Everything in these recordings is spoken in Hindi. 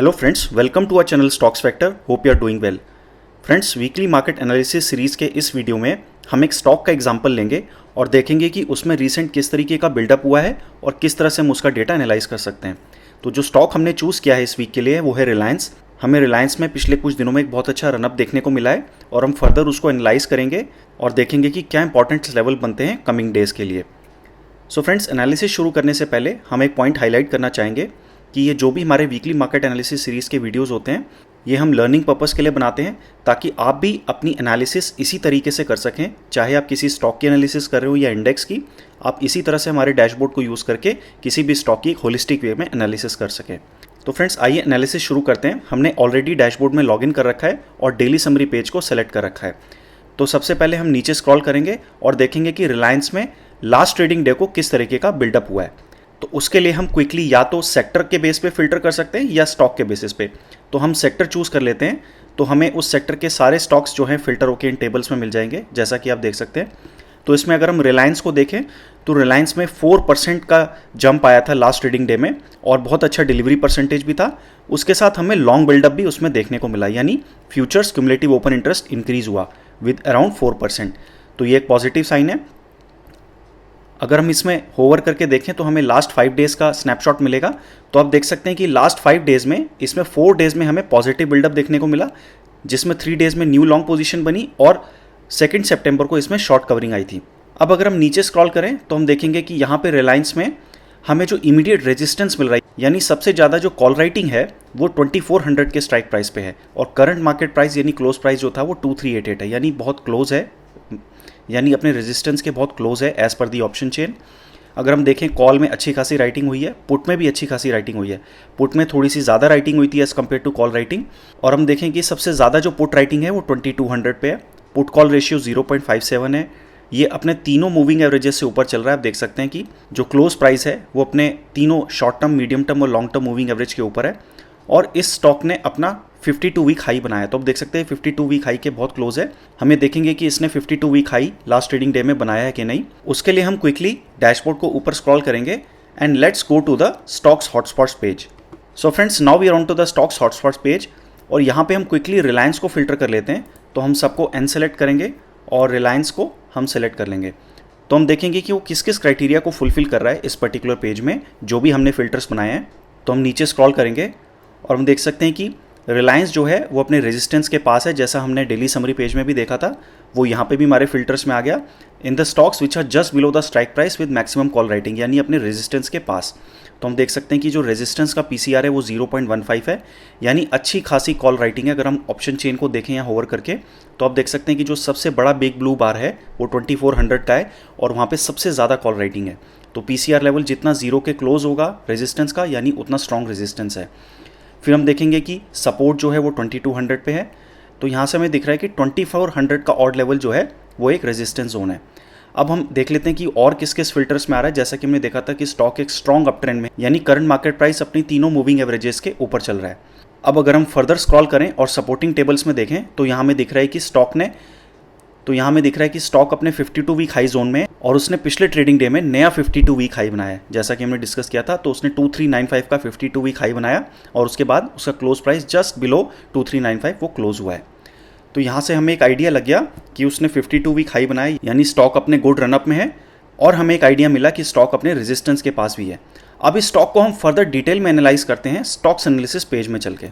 Hello friends, welcome to our channel stocks factor. Hope you are doing well. Friends, weekly market analysis series के इस वीडियो में हम एक स्टॉक का एग्जांपल लेंगे और देखेंगे कि उसमें रीसेंट किस तरीके का बिल्डअप हुआ है और किस तरह से हम उसका डेटा एनालाइज कर सकते हैं। तो जो स्टॉक हमने चूज़ किया है इस वीक के लिए वो है रिलायंस। हमें रिलायंस में पिछले कुछ दिनों में एक बहुत अच्छा रनअप देखने को मिला है और हम फर्दर उसको एनालाइज करेंगे और देखेंगे कि क्या इंपॉर्टेंट लेवल बनते हैं कमिंग डेज़ के लिए। सो फ्रेंड्स, एनालिसिस शुरू करने से पहले हम एक पॉइंट हाईलाइट करना चाहेंगे कि ये जो भी हमारे वीकली मार्केट एनालिसिस सीरीज़ के वीडियोस होते हैं ये हम लर्निंग पर्पस के लिए बनाते हैं ताकि आप भी अपनी एनालिसिस इसी तरीके से कर सकें। चाहे आप किसी स्टॉक की एनालिसिस कर रहे हो या इंडेक्स की, आप इसी तरह से हमारे डैशबोर्ड को यूज़ करके किसी भी स्टॉक की होलिस्टिक वे में एनालिसिस कर सकें। तो फ्रेंड्स, आइए एनालिसिस शुरू करते हैं। हमने ऑलरेडी डैशबोर्ड में लॉगिन कर रखा है और डेली समरी पेज को सेलेक्ट कर रखा है। तो सबसे पहले हम नीचे स्क्रॉल करेंगे और देखेंगे कि रिलायंस में लास्ट ट्रेडिंग डे को किस तरीके का बिल्डअप हुआ है। तो उसके लिए हम क्विकली या तो सेक्टर के बेस पे फिल्टर कर सकते हैं या स्टॉक के बेसिस पे। तो हम सेक्टर चूज़ कर लेते हैं, तो हमें उस सेक्टर के सारे स्टॉक्स जो हैं फिल्टर होकर इन टेबल्स में मिल जाएंगे, जैसा कि आप देख सकते हैं। तो इसमें अगर हम रिलायंस को देखें तो रिलायंस में 4% का जंप आया था लास्ट ट्रेडिंग डे में और बहुत अच्छा डिलीवरी परसेंटेज भी था। उसके साथ हमें लॉन्ग बिल्डअप भी उसमें देखने को मिला, यानी futures cumulative open interest increase हुआ विद अराउंड 4%। तो ये एक पॉजिटिव साइन है। अगर हम इसमें होवर करके देखें तो हमें लास्ट 5 डेज़ का स्नैपशॉट मिलेगा। तो आप देख सकते हैं कि लास्ट 5 डेज़ में इसमें 4 डेज़ में हमें पॉजिटिव बिल्डअप देखने को मिला, जिसमें 3 डेज़ में न्यू लॉन्ग पोजीशन बनी और 2 सितंबर को इसमें शॉर्ट कवरिंग आई थी। अब अगर हम नीचे स्क्रॉल करें तो हम देखेंगे कि यहाँ पे रिलायंस में हमें जो इमीडिएट रेजिस्टेंस मिल रहा है, यानी सबसे ज़्यादा जो कॉल राइटिंग है वो 2400 के स्ट्राइक प्राइस पे है और करंट मार्केट प्राइस यानी क्लोज प्राइस जो था वो 2388 है, यानी बहुत क्लोज है, यानी अपने रेजिस्टेंस के बहुत क्लोज है as per the option chain. अगर हम देखें कॉल में अच्छी खासी राइटिंग हुई है, पुट में भी अच्छी खासी राइटिंग हुई है। पुट में थोड़ी सी ज़्यादा राइटिंग हुई थी as compare to call writing. और हम देखें कि सबसे ज़्यादा जो पुट राइटिंग है वो 2200 पे है। पुट कॉल रेशियो 0.57 है। ये अपने तीनों मूविंग एवरेजेस से ऊपर चल रहा है। आप देख सकते हैं कि जो क्लोज प्राइस है वो अपने तीनों शॉर्ट टर्म, मीडियम टर्म और लॉन्ग टर्म मूविंग एवरेज के ऊपर है और इस स्टॉक ने अपना 52 वीक हाई बनाया। तो आप देख सकते हैं 52 वीक हाई के बहुत क्लोज है। हमें देखेंगे कि इसने 52 week high last trading day में बनाया है कि नहीं। उसके लिए हम क्विकली डैशबोर्ड को ऊपर स्क्रॉल करेंगे and let's go to the stocks hotspots page. So friends, now we are on to the stocks hotspots page और यहाँ पे हम क्विकली रिलायंस को फिल्टर कर लेते हैं। तो हम सबको एन सेलेक्ट करेंगे और रिलायंस को हम सेलेक्ट कर लेंगे। तो हम देखेंगे कि वो किस किस क्राइटेरिया को फुलफिल कर रहा है इस पर्टिकुलर पेज में, जो भी हमने फिल्टर्स बनाए हैं। तो हम नीचे स्क्रॉल करेंगे और हम देख सकते हैं कि रिलायंस जो है वो अपने रेजिस्टेंस के पास है, जैसा हमने डेली समरी पेज में भी देखा था। वो यहाँ पे भी हमारे फिल्टर्स में आ गया। In the stocks which are just below the strike price with maximum call writing, यानी अपने रेजिस्टेंस के पास। तो हम देख सकते हैं कि जो रेजिस्टेंस का पीसीआर है वो 0.15 है, यानी अच्छी खासी कॉल राइटिंग है। अगर हम ऑप्शन चेन को देखें या होवर करके तो आप देख सकते हैं कि जो सबसे बड़ा बिग ब्लू बार है वो 2400 का है और वहाँ पे सबसे ज़्यादा कॉल राइटिंग है। तो पीसीआर लेवल जितना 0 के क्लोज होगा रेजिस्टेंस का, यानी उतना स्ट्रॉन्ग रेजिस्टेंस है। फिर हम देखेंगे कि सपोर्ट जो है वो 2200 पे है। तो यहाँ से हमें दिख रहा है कि 2400 का ऑड लेवल जो है वो एक रेजिस्टेंस जोन है। अब हम देख लेते हैं कि और किस किस फिल्टर्स में आ रहा है। जैसा कि हमने देखा था कि स्टॉक एक स्ट्रॉन्ग अप ट्रेंड में, यानी करंट मार्केट प्राइस अपनी तीनों मूविंग एवरेजेस के ऊपर चल रहा है। अब अगर हम फर्दर स्क्रॉल करें और सपोर्टिंग टेबल्स में देखें तो यहाँ हमें दिख रहा है कि स्टॉक अपने 52 वीक हाई जोन में और उसने पिछले ट्रेडिंग डे में नया 52 वीक हाई बनाया है। जैसा कि हमने डिस्कस किया था, तो उसने 2395 का 52 वीक हाई बनाया और उसके बाद उसका क्लोज प्राइस जस्ट बिलो 2395 वो क्लोज हुआ है। तो यहाँ से हमें एक आइडिया लग गया कि उसने 52 वीक हाई बनाया, यानी स्टॉक अपने गुड रनअप में है और हमें एक आइडिया मिला कि स्टॉक अपने रेजिस्टेंस के पास भी है। अब इस स्टॉक को हम फर्दर डिटेल में एनालाइज करते हैं स्टॉक्स एनालिसिस पेज में चल के।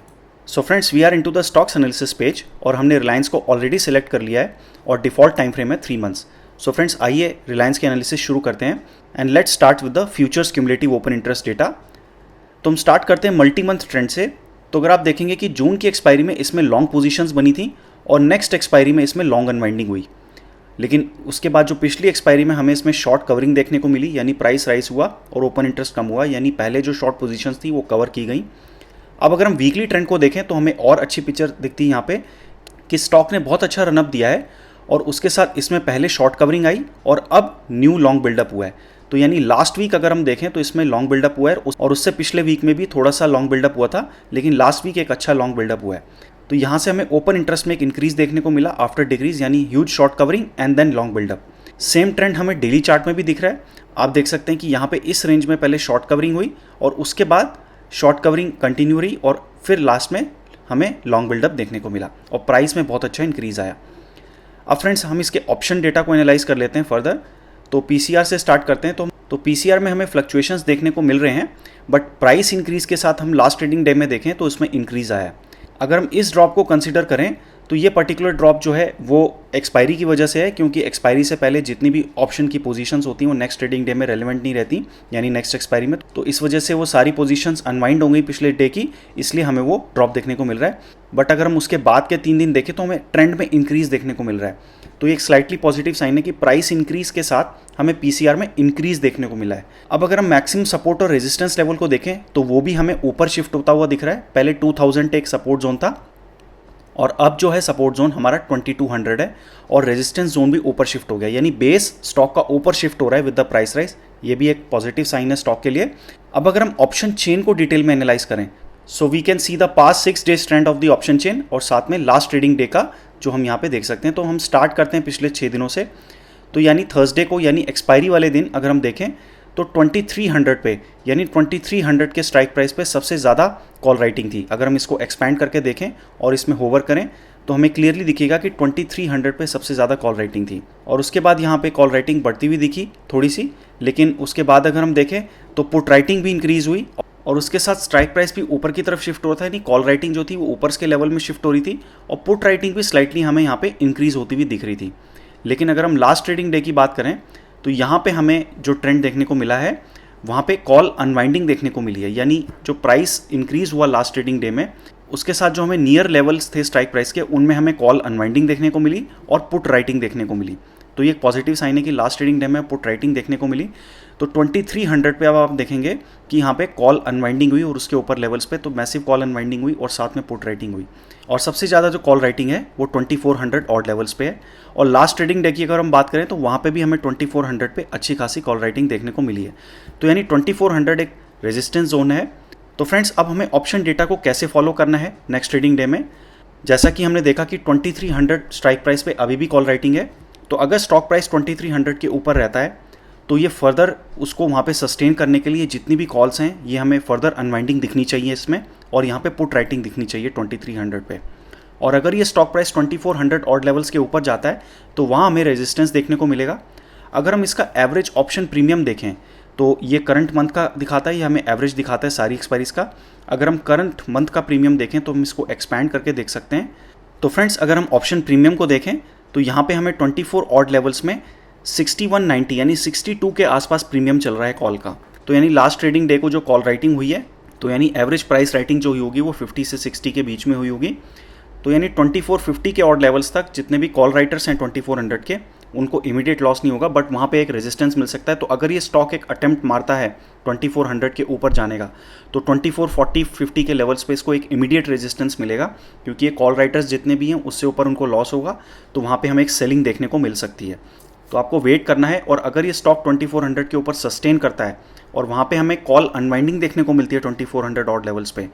So friends, we are into the stocks analysis page और हमने रिलायंस को ऑलरेडी सेलेक्ट कर लिया है और डिफॉल्ट टाइम फ्रेम है 3 मंथ्स। सो फ्रेंड्स, आइए रिलायंस के एनालिसिस शुरू करते हैं and let's start with the futures cumulative open interest data. तो हम स्टार्ट करते हैं मल्टी मंथ ट्रेंड से। तो अगर आप देखेंगे कि जून की एक्सपायरी में इसमें लॉन्ग पोजीशंस बनी थी और नेक्स्ट एक्सपायरी में इसमें लॉन्ग अनवाइंडिंग हुई, लेकिन उसके बाद जो पिछली एक्सपायरी में हमें इसमें शॉर्ट कवरिंग देखने को मिली, यानी प्राइस राइज हुआ और ओपन इंटरेस्ट कम हुआ, यानी पहले जो शॉर्ट पोजीशंस थी वो कवर की गई। अब अगर हम वीकली ट्रेंड को देखें तो हमें और अच्छी पिक्चर दिखती है यहाँ पे कि स्टॉक ने बहुत अच्छा रनअप दिया है और उसके साथ इसमें पहले शॉर्ट कवरिंग आई और अब न्यू लॉन्ग बिल्डअप हुआ है। तो यानी लास्ट वीक अगर हम देखें तो इसमें लॉन्ग बिल्डअप हुआ है और उससे पिछले वीक में भी थोड़ा सा लॉन्ग बिल्डअप हुआ था, लेकिन लास्ट वीक एक अच्छा लॉन्ग बिल्डअप हुआ है। तो यहाँ से हमें ओपन इंटरेस्ट में एक इंक्रीज देखने को मिला आफ्टर डिक्रीज, यानी huge short covering and then long buildup. Same trend हमें डेली चार्ट में भी दिख रहा है। आप देख सकते हैं कि यहाँ पे इस रेंज में पहले शॉर्ट कवरिंग हुई और उसके बाद शॉर्ट कवरिंग कंटिन्यू रही और फिर लास्ट में हमें लॉन्ग बिल्डअप देखने को मिला और प्राइस में बहुत अच्छा इंक्रीज़ आया। अब फ्रेंड्स हम इसके ऑप्शन डेटा को एनालाइज कर लेते हैं फर्दर। तो पीसीआर से स्टार्ट करते हैं। तो पीसीआर में हमें फ्लक्चुएशंस देखने को मिल रहे हैं, बट प्राइस इंक्रीज़ के साथ हम लास्ट ट्रेडिंग डे में देखें तो इसमें इंक्रीज़ आया। अगर हम इस ड्रॉप को कंसिडर करें तो ये पर्टिकुलर ड्रॉप जो है वो एक्सपायरी की वजह से है, क्योंकि एक्सपायरी से पहले जितनी भी ऑप्शन की पोजीशंस होती हैं वो नेक्स्ट ट्रेडिंग डे में रेलेवेंट नहीं रहती, यानी नेक्स्ट एक्सपायरी में। तो इस वजह से वो सारी पोजीशंस अनवाइंड हो गई पिछले डे की, इसलिए हमें वो ड्रॉप देखने को मिल रहा है। बट अगर हम उसके बाद के 3 दिन देखें तो हमें ट्रेंड में इंक्रीज़ देखने को मिल रहा है। तो ये एक स्लाइटली पॉजिटिव साइन है कि प्राइस इंक्रीज़ के साथ हमें पीसीआर में इंक्रीज़ देखने को मिला है। अब अगर हम मैक्सिमम सपोर्ट और रेजिस्टेंस लेवल को देखें तो वो भी हमें ऊपर शिफ्ट होता हुआ दिख रहा है। पहले 2000 एक सपोर्ट जोन था और अब जो है सपोर्ट जोन हमारा 2200 है और रेजिस्टेंस जोन भी ऊपर शिफ्ट हो गया, यानी बेस स्टॉक का ऊपर शिफ्ट हो रहा है विद द प्राइस राइज। ये भी एक पॉजिटिव साइन है स्टॉक के लिए। अब अगर हम ऑप्शन चेन को डिटेल में एनालाइज करें, so we can see the past 6 days trend of the option chain और साथ में लास्ट ट्रेडिंग डे का जो हम यहाँ पे देख सकते हैं। तो हम स्टार्ट करते हैं पिछले 6 दिनों से। तो यानी थर्सडे को, यानी एक्सपायरी वाले दिन अगर हम देखें तो 2300 पे, यानी 2300 के स्ट्राइक प्राइस पे सबसे ज़्यादा कॉल राइटिंग थी। अगर हम इसको एक्सपैंड करके देखें और इसमें होवर करें तो हमें क्लियरली दिखेगा कि 2300 पे सबसे ज़्यादा कॉल राइटिंग थी। और उसके बाद यहाँ पे कॉल राइटिंग बढ़ती हुई दिखी थोड़ी सी, लेकिन उसके बाद अगर हम देखें तो पुट राइटिंग भी इंक्रीज़ हुई और उसके साथ स्ट्राइक प्राइस भी ऊपर की तरफ शिफ्ट हो रहा था, यानी कॉल राइटिंग जो थी वो ऊपर के लेवल में शिफ्ट हो रही थी और पुट राइटिंग भी स्लाइटली हमें यहाँ पे इंक्रीज़ होती हुई दिख रही थी। लेकिन अगर हम लास्ट ट्रेडिंग डे की बात करें तो यहाँ पे हमें जो ट्रेंड देखने को मिला है वहाँ पे कॉल अनवाइंडिंग देखने को मिली है, यानी जो प्राइस इंक्रीज़ हुआ लास्ट ट्रेडिंग डे में उसके साथ जो हमें नियर लेवल्स थे स्ट्राइक प्राइस के उनमें हमें कॉल अनवाइंडिंग देखने को मिली और पुट राइटिंग देखने को मिली। तो ये एक पॉजिटिव साइन है कि लास्ट ट्रेडिंग डे में पुट राइटिंग देखने को मिली। तो 2300 पे अब आप देखेंगे कि यहाँ पे कॉल अनवाइंडिंग हुई और उसके ऊपर लेवल्स पे तो मैसिव कॉल अनवाइंडिंग हुई और साथ में पुट राइटिंग हुई। और सबसे ज़्यादा जो कॉल राइटिंग है वो 2400 ऑड लेवल्स पे है। और लास्ट ट्रेडिंग डे की अगर हम बात करें तो वहाँ पे भी हमें 2400 पे अच्छी खासी कॉल राइटिंग देखने को मिली है। तो यानी 2400 एक रेजिस्टेंस जोन है। तो फ्रेंड्स अब हमें ऑप्शन डेटा को कैसे फॉलो करना है नेक्स्ट ट्रेडिंग डे में, जैसा कि हमने देखा कि 2300 स्ट्राइक प्राइस पे अभी भी कॉल राइटिंग है। तो अगर स्टॉक प्राइस 2300 के ऊपर रहता है तो ये फर्दर उसको वहाँ पे सस्टेन करने के लिए जितनी भी कॉल्स हैं ये हमें फर्दर अनवाइंडिंग दिखनी चाहिए इसमें, और यहाँ पे पुट राइटिंग दिखनी चाहिए 2300 पे। और अगर ये स्टॉक प्राइस 2400 ऑड लेवल्स के ऊपर जाता है तो वहाँ हमें रेजिस्टेंस देखने को मिलेगा। अगर हम इसका एवरेज ऑप्शन प्रीमियम देखें तो ये करंट मंथ का दिखाता है, ये हमें एवरेज दिखाता है सारी एक्सपायरीज का। अगर हम करंट मंथ का प्रीमियम देखें तो हम इसको एक्सपैंड करके देख सकते हैं। तो फ्रेंड्स अगर हम ऑप्शन प्रीमियम को देखें तो यहाँ पे हमें 24 ऑड लेवल्स में 6190 यानी 62 के आसपास प्रीमियम चल रहा है कॉल का। तो यानी लास्ट ट्रेडिंग डे को जो कॉल राइटिंग हुई है तो यानी एवरेज प्राइस राइटिंग जो हुई होगी वो 50 से 60 के बीच में हुई होगी। तो यानी 2450 के ऑड लेवल्स तक जितने भी कॉल राइटर्स हैं 2400 के उनको इमीडिएट लॉस नहीं होगा, बट वहाँ पे एक रेजिस्टेंस मिल सकता है। तो अगर ये स्टॉक एक अटेम्प्ट मारता है 2400 के ऊपर जाने का तो 2440-50 के लेवल्स पे इसको एक इमीडिएट रेजिस्टेंस मिलेगा, क्योंकि ये कॉल राइटर्स जितने भी हैं उससे ऊपर उनको लॉस होगा, तो वहाँ पे हमें एक सेलिंग देखने को मिल सकती है। तो आपको वेट करना है, और अगर ये स्टॉक 2400 के ऊपर सस्टेन करता है और वहाँ पे हमें कॉल अनवाइंडिंग देखने को मिलती है 2400 ऑड लेवल्स पे,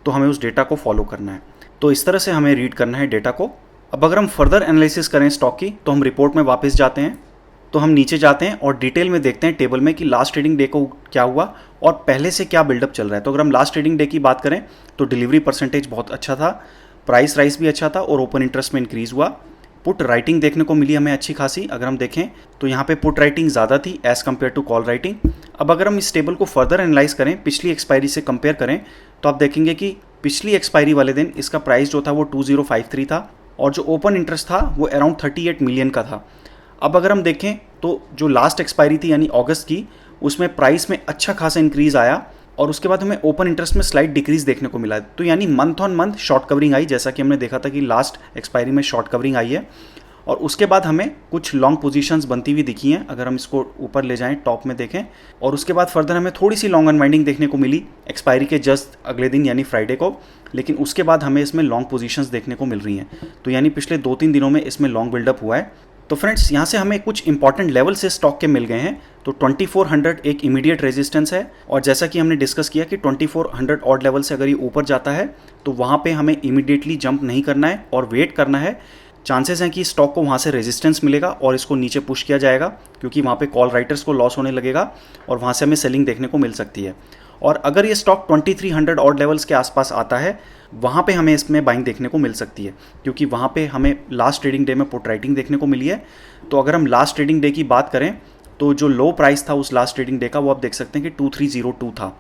तो हमें उस डेटा को फॉलो करना है। तो इस तरह से हमें रीड करना है डेटा को। अब अगर हम फर्दर एनालिसिस करें स्टॉक की तो हम रिपोर्ट में वापस जाते हैं, तो हम नीचे जाते हैं और डिटेल में देखते हैं टेबल में कि लास्ट ट्रेडिंग डे को क्या हुआ और पहले से क्या बिल्डअप चल रहा है। तो अगर हम लास्ट ट्रेडिंग डे की बात करें तो डिलीवरी परसेंटेज बहुत अच्छा था, प्राइस राइस भी अच्छा था और ओपन इंटरेस्ट में इंक्रीज़ हुआ। पुट राइटिंग देखने को मिली हमें अच्छी खासी। अगर हम देखें तो यहाँ पे पुट राइटिंग ज़्यादा थी as compare to call writing. अब अगर हम इस टेबल को फर्दर एनालाइज करें, पिछली एक्सपायरी से कंपेयर करें, तो आप देखेंगे कि पिछली एक्सपायरी वाले दिन इसका प्राइस जो था वो 2053 था और जो ओपन इंटरेस्ट था वो अराउंड 38 मिलियन का था। अब अगर हम देखें तो जो लास्ट एक्सपायरी थी यानी अगस्त की, उसमें प्राइस में अच्छा खासा इंक्रीज़ आया और उसके बाद हमें ओपन इंटरेस्ट में स्लाइट डिक्रीज देखने को मिला। तो यानी month on month short covering आई, जैसा कि हमने देखा था कि लास्ट एक्सपायरी में शॉर्ट कवरिंग आई है। और उसके बाद हमें कुछ लॉन्ग पोजीशंस बनती हुई दिखी हैं, अगर हम इसको ऊपर ले जाएं टॉप में देखें। और उसके बाद फर्दर हमें थोड़ी सी लॉन्ग अनवाइंडिंग देखने को मिली एक्सपायरी के जस्ट अगले दिन यानी फ्राइडे को, लेकिन उसके बाद हमें इसमें लॉन्ग पोजीशंस देखने को मिल रही हैं। तो यानी पिछले 2-3 दिनों में इसमें लॉन्ग बिल्डअप हुआ है। तो फ्रेंड्स यहाँ से हमें कुछ इंपॉर्टेंट लेवल से स्टॉक के मिल गए हैं। तो 2400 एक इमीडिएट रेजिस्टेंस है, और जैसा कि हमने डिस्कस किया कि 2400 ऑड लेवल से अगर ये ऊपर जाता है तो वहाँ पे हमें इमीडिएटली जंप नहीं करना है और वेट करना है। चांसेस हैं कि स्टॉक को वहाँ से रेजिस्टेंस मिलेगा और इसको नीचे पुश किया जाएगा, क्योंकि वहाँ पे कॉल राइटर्स को लॉस होने लगेगा और वहाँ से हमें सेलिंग देखने को मिल सकती है। और अगर ये स्टॉक 2300 ऑड लेवल्स के आसपास आता है, वहाँ पे हमें इसमें बाइंग देखने को मिल सकती है, क्योंकि वहाँ पे हमें लास्ट ट्रेडिंग डे में पुट राइटिंग देखने को मिली है। तो अगर हम लास्ट ट्रेडिंग डे की बात करें तो जो लो प्राइस था उस लास्ट ट्रेडिंग डे का वो आप देख सकते हैं कि 2302 था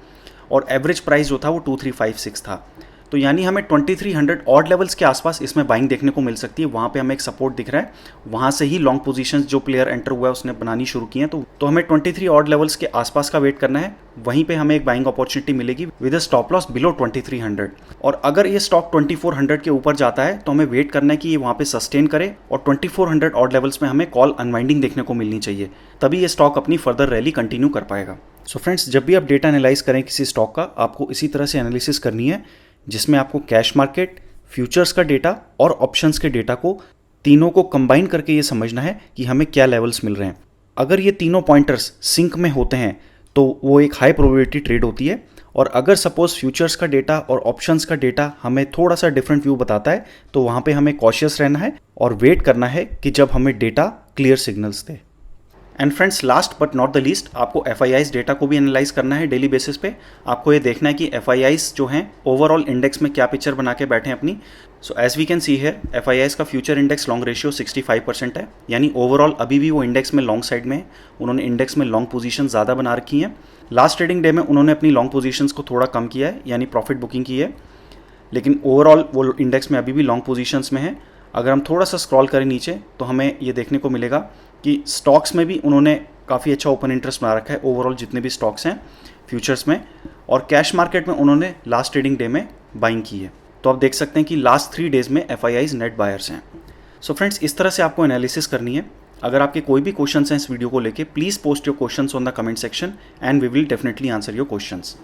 और एवरेज प्राइस जो था वो 2356 था। तो यानी हमें 2300 ऑड लेवल्स के आसपास इसमें बाइंग देखने को मिल सकती है। वहाँ पे हमें एक सपोर्ट दिख रहा है, वहाँ से ही लॉन्ग पोजीशंस जो प्लेयर एंटर हुआ है उसने बनानी शुरू की हैं। तो हमें 23 ऑड लेवल्स के आसपास का वेट करना है, वहीं पे हमें एक बाइंग अपॉर्चुनिटी मिलेगी with a stop loss below 2300। और अगर ये स्टॉक 2400 के ऊपर जाता है तो हमें वेट करना है कि ये वहाँ पे सस्टेन करे और 2400 ऑड लेवल्स में हमें कॉल अनवाइंडिंग देखने को मिलनी चाहिए, तभी ये स्टॉक अपनी फर्दर रैली कंटिन्यू कर पाएगा। सो फ्रेंड्स, जब भी आप डेटा एनालाइज करें किसी स्टॉक का, आपको इसी तरह से एनालिसिस करनी है जिसमें आपको कैश मार्केट, फ्यूचर्स का डेटा और ऑप्शंस के डेटा को तीनों को कंबाइन करके ये समझना है कि हमें क्या लेवल्स मिल रहे हैं। अगर ये तीनों पॉइंटर्स सिंक में होते हैं तो वो एक हाई प्रोबेबिलिटी ट्रेड होती है, और अगर सपोज फ्यूचर्स का डेटा और ऑप्शंस का डेटा हमें थोड़ा सा डिफरेंट व्यू बताता है तो वहाँ पे हमें कॉशियस रहना है और वेट करना है कि जब हमें data clear signals they. And friends, last but not the least, आपको FIIs डेटा को भी एनालाइज करना है डेली बेसिस पे। आपको ये देखना है कि FIIs जो हैं ओवरऑल इंडेक्स में क्या पिक्चर बना के बैठे हैं अपनी। So as we can see here, FIIs का फ्यूचर इंडेक्स लॉन्ग रेशियो 65% है, यानी ओवरऑल अभी भी वो इंडेक्स में लॉन्ग साइड में है। उन्होंने इंडेक्स में लॉन्ग पोजीशन ज़्यादा बना रखी हैं। लास्ट ट्रेडिंग डे में उन्होंने अपनी लॉन्ग पोजीशंस को थोड़ा कम किया है, यानी प्रॉफिट बुकिंग की है, लेकिन ओवरऑल वो इंडेक्स में अभी भी लॉन्ग पोजीशंस में है। अगर हम थोड़ा सा स्क्रॉल करें नीचे तो हमें ये देखने को मिलेगा कि स्टॉक्स में भी उन्होंने काफ़ी अच्छा ओपन इंटरेस्ट बना रखा है ओवरऑल जितने भी स्टॉक्स हैं फ्यूचर्स में, और कैश मार्केट में उन्होंने लास्ट ट्रेडिंग डे में बाइंग की है। तो आप देख सकते हैं कि लास्ट 3 डेज़ में FIIs नेट बायर्स हैं। सो फ्रेंड्स, इस तरह से आपको एनालिसिस करनी है। अगर आपके कोई भी क्वेश्चंस हैं इस वीडियो को लेके, please post your questions on the comment section and we will definitely answer your questions.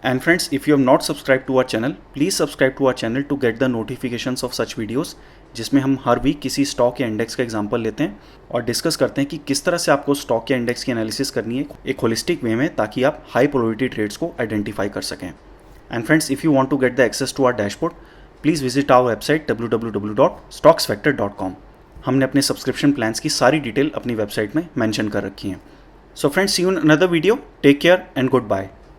And friends, if you have not subscribed to our channel, please subscribe to our channel to get the notifications of such videos, जिसमें हम हर वीक किसी स्टॉक या इंडेक्स का एग्जांपल लेते हैं और डिस्कस करते हैं कि किस तरह से आपको स्टॉक या इंडेक्स की एनालिसिस करनी है एक होलिस्टिक वे में, ताकि आप हाई प्रोबेबिलिटी ट्रेड्स को आइडेंटिफाई कर सकें। And friends, if you want to get the access to our dashboard, please visit our website www.stocksfactor.com। हमने अपने सब्सक्रिप्शन प्लान्स की सारी डिटेल अपनी वेबसाइट में मैंशन कर रखी है। So friends, see you in another video. Take care and good bye.